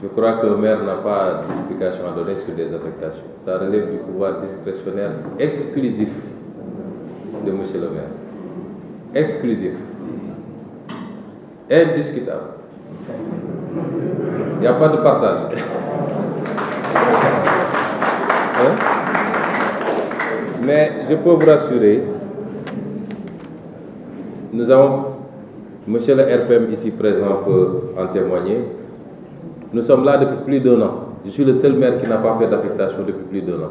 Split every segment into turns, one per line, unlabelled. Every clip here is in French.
Je crois qu'un maire n'a pas d'explication à donner sur des affectations. Ça relève du pouvoir discrétionnaire exclusif de M. le maire. Exclusif. Indiscutable. Il n'y a pas de partage. Hein? Mais je peux vous rassurer, nous avons, monsieur le RPM ici présent peut en témoigner, nous sommes là depuis plus d'1 an. Je suis le seul maire qui n'a pas fait d'affectation depuis plus d'1 an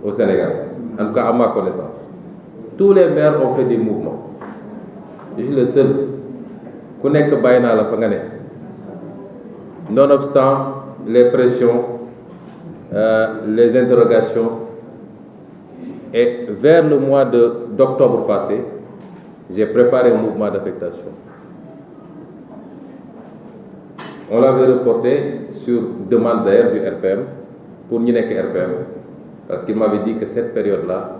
au Sénégal, en tout cas à ma connaissance. Tous les maires ont fait des mouvements. Je suis le seul. Ku nekk bàyyi naa la fa nga ne. Nonobstant les pressions, les interrogations, et vers le mois d'octobre passé, j'ai préparé un mouvement d'affectation. On l'avait reporté sur demande d'ailleurs du RPM, pour ñu nekk RPM, parce qu'il m'avait dit que cette période-là,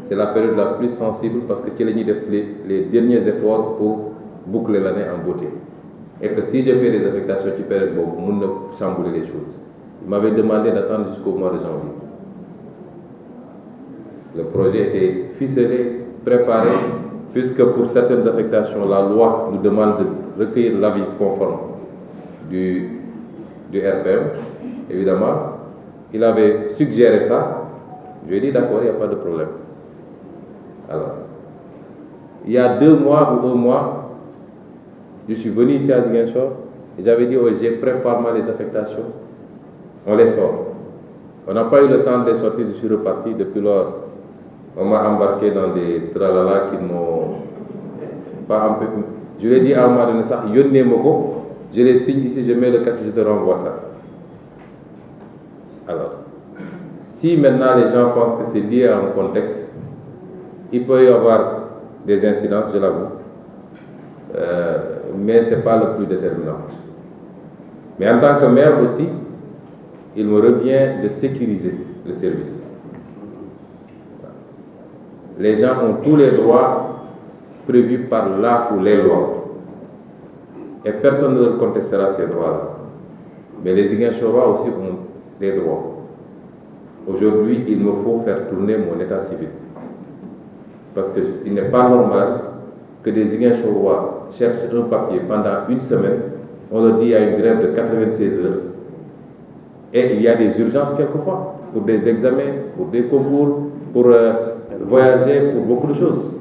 c'est la période la plus sensible parce que ci la ñuy def les derniers efforts pour boucler l'année en beauté. Et que si je fais des affectations ci période boobu, mën na chambouler les choses. Il m'avait demandé d'attendre jusqu'au mois de janvier. Le projet était ficelé, préparé, puisque pour certaines affectations, la loi nous demande de recueillir l'avis conforme du RPM. Évidemment, il avait suggéré ça. Je lui ai dit d'accord, il n'y a pas de problème. Alors, il y a 2 mois ou 1 mois, je suis venu ici à Ziguinchor et j'avais dit au G, prépare-moi les affectations, on les sort. On n'a pas eu le temps de les sortir, je suis reparti. Depuis lors, on m'a embarqué dans des tralala qui n'ont pas empêché. Je lui ai dit à un moment donné ça, yónnee ma ko, je les signe ici, je mets le cachet, je te renvoie ça. Alors, si maintenant les gens pensent que c'est lié à un contexte, il peut y avoir des incidences, je l'avoue, mais ce n'est pas le plus déterminant. Mais en tant que maire aussi, il me revient de sécuriser le service. Les gens ont tous les droits prévus par là ou les lois. Et personne ne leur contestera ces droits-là. Mais les Ziguinchorois aussi ont des droits. Aujourd'hui, il me faut faire tourner mon état civil. Parce qu'il n'est pas normal que des Ziguinchorois cherchent un papier pendant 1 semaine, on leur dit qu'il y a une grève de 96 heures. Et il y a des urgences quelquefois, pour des examens, pour des concours, pour voyager, pour beaucoup de choses.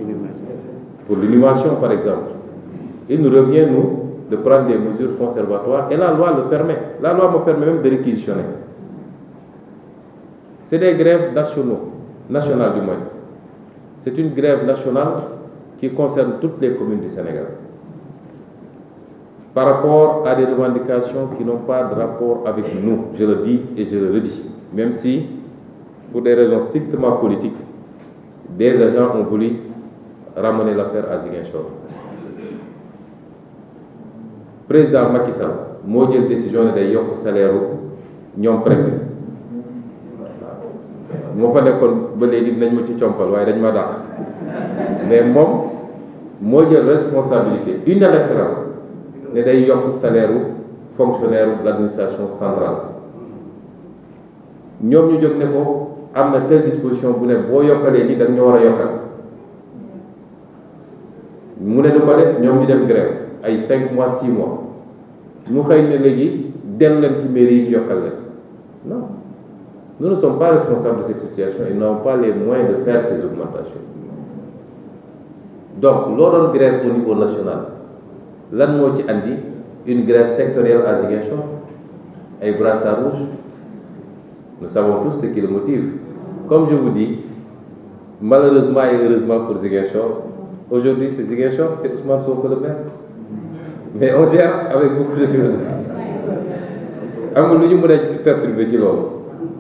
Pour l'inhumation, par exemple. Il nous revient, nous, de prendre des mesures conservatoires, et la loi le permet. La loi me permet même de réquisitionner. C'est des grèves nationales du moins. C'est une grève nationale qui concerne toutes les communes du Sénégal. Par rapport à des revendications qui n'ont pas de rapport avec nous, je le dis et je le redis, même si, pour des raisons strictement politiques, des agents ont voulu ramener l'affaire à Ziguinchor. Président Macky Sall moo jël décision ne day yokk salaire ñoom préfet moo fa nekkoon ba léegi dinañ ma ci compal waaye dañ ma dàq mais moom moo jël responsabilité unilatérale ne day yokk salaire fonctionnaire de l'administration centrale ñoom ñu jóg ne ko am na telle disposition bu ne boo yokkalee lii da nga ñoo war a yokkal mu ne du ko def ñoom ñu dem grève ay 5 mois 6 mois mu xëy ne léegi dellu leen ci mairie yi ñu yokkal leen non nous ne sommes pas responsables de cette situation et n'avons pas les moyens de faire ces augmentations. Donc loo doon grève au niveau national lan moo ci andi une grève sectorielle à Ziguinchor ay brassards rouges nous savons tous ce qui le motive. Comme je vous dis, malheureusement et heureusement pour Ziguinchor, aujourd'hui c'est Ziguinchor, c'est Ousmane Sonko le maire. Mais on gère avec beaucoup de philosophie. Amul lu ñu mën a perturber ci loolu.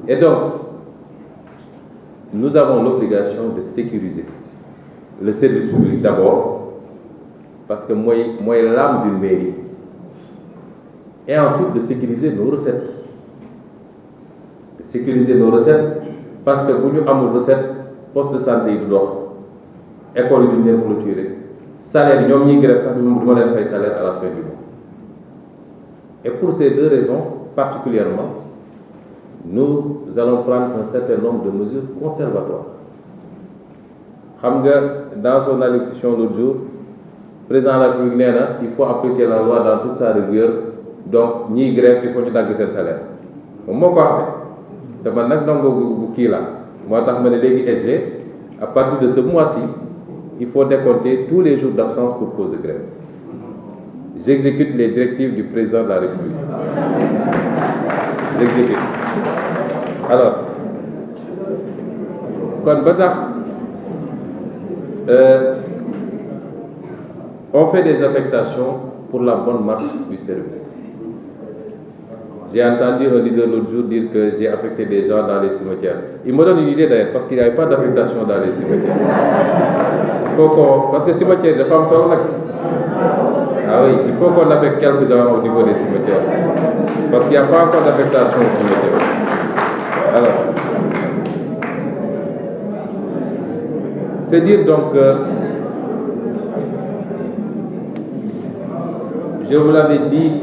Et donc, nous avons l'obligation de sécuriser le service public d'abord, parce que mooy l'âme d'une mairie. Et ensuite de sécuriser nos recettes. De sécuriser nos recettes, parce que bu ñu amul recette, poste de santé yi du dox, école yi duñ leen clôturer, salaire yi ñoom ñi grève sax du ma leen fay salaire à la fin du mois. Et pour ces deux raisons, particulièrement, nous allons prendre un certain nombre de mesures conservatoires. Dans son allocution l'autre jour, le président de la République dit qu'il faut appliquer la loi dans toute sa rigueur, donc ni grève, il faut ñu dagg seen salaire. Moo ko wax de man nag ndongo bu kii la moo tax ma ne léegi SG à partir de ce mois-ci il faut décompter tous les jours d'absence pour cause de grève. J'exécute les directives du président de la République. J'exécute. Alors kon ba tax on fait des affectations pour la bonne marche du service. J'ai entendu un leader l'autre jour dire que j'ai affecté des gens dans les cimetières. Il me donne une idée d'ailleurs, parce qu'il n'y avait pas d'affectation dans les cimetières. Parce que les cimetières, les femmes sont là. Ah oui, il faut qu'on affecte quelques gens au niveau des cimetières. Parce qu'il n'y a pas encore d'affectation aux cimetières. Alors, c'est dire donc que je vous l'avais dit,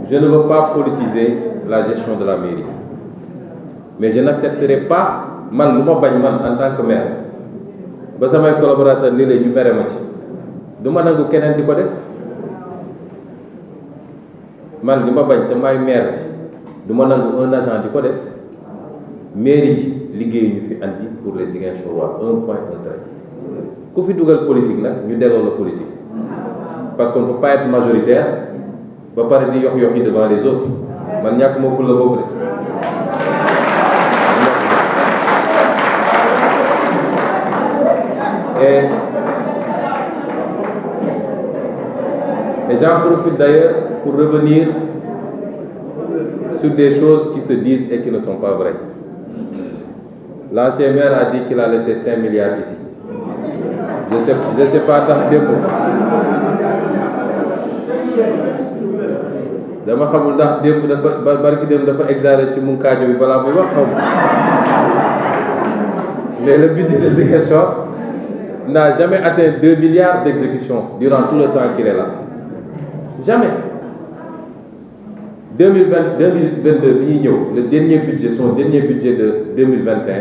je ne veux pas politiser la gestion de la mairie. Mais je n'accepterai pas, man, en tant que maire, ba samay collaborateur ni lay ñu mere ma ci du ma nangu keneen di ko def man li ma bañ te may maire du ma nangu un agent di ko def mairie liggéey ñu fi andi pour les Ziguinchorois un point un trait ku fi dugal politique nag ñu delloo la politique parce qu'on ne peut pas être majoritaire ba pare di yox yoxi devant les autres man ñàkk moo ful la boobu de et j'en profite d'ailleurs pour revenir sur des choses qui se disent et qui ne sont pas vraies. L'ancien maire a dit qu'il a laissé 5 milliards ici. Je ne sais pas dans quel moment. Dama xamul ndax démb dafa barki démb dafa exagéré ci Munkaajo bi balaa muy wax xaw mais le budget de Ziguinchor n'a jamais atteint 2 milliards d'exécution durant tout le temps qu'il est là. Jamais. 2022, le dernier budget, son dernier budget de 2021,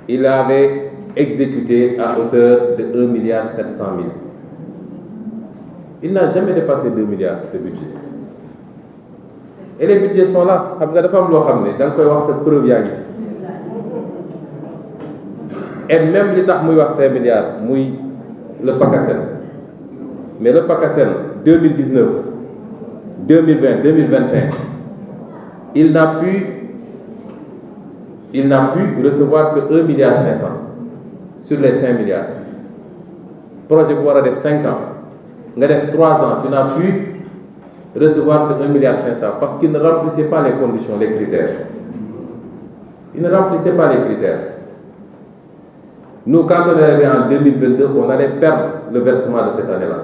il avait exécuté à hauteur de 1,7 milliard. Il n'a jamais dépassé 2 milliards de budget. Et les budgets sont là. Et même l'État qui a 5 milliards, le PACASEN. Mais le PACASEN 2019, 2020, 2021, il n'a pu recevoir que 1,5 milliard sur les 5 milliards. Projet pour avoir 5 ans. Il y a 3 ans, tu n'as pu recevoir que 1,5 milliard parce qu'il ne remplissait pas les conditions, les critères. Il ne remplissait pas les critères. Nous, quand on est arrivé en 2022, on allait perdre le versement de cette année-là.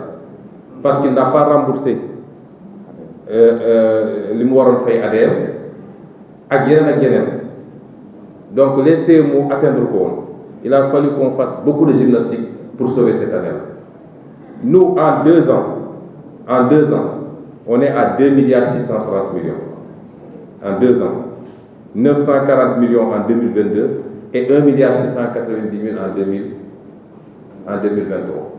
Parce qu'il n'a pas remboursé les moirons fait ADM à Guéren. Donc, les CMO atteindre le compte. Il a fallu qu'on fasse beaucoup de gymnastique pour sauver cette année-là. Nous, en 2 ans, on est à 2,630 milliards. En 2 ans. 940 millions en 2022 et 1,690 milliard en 2023.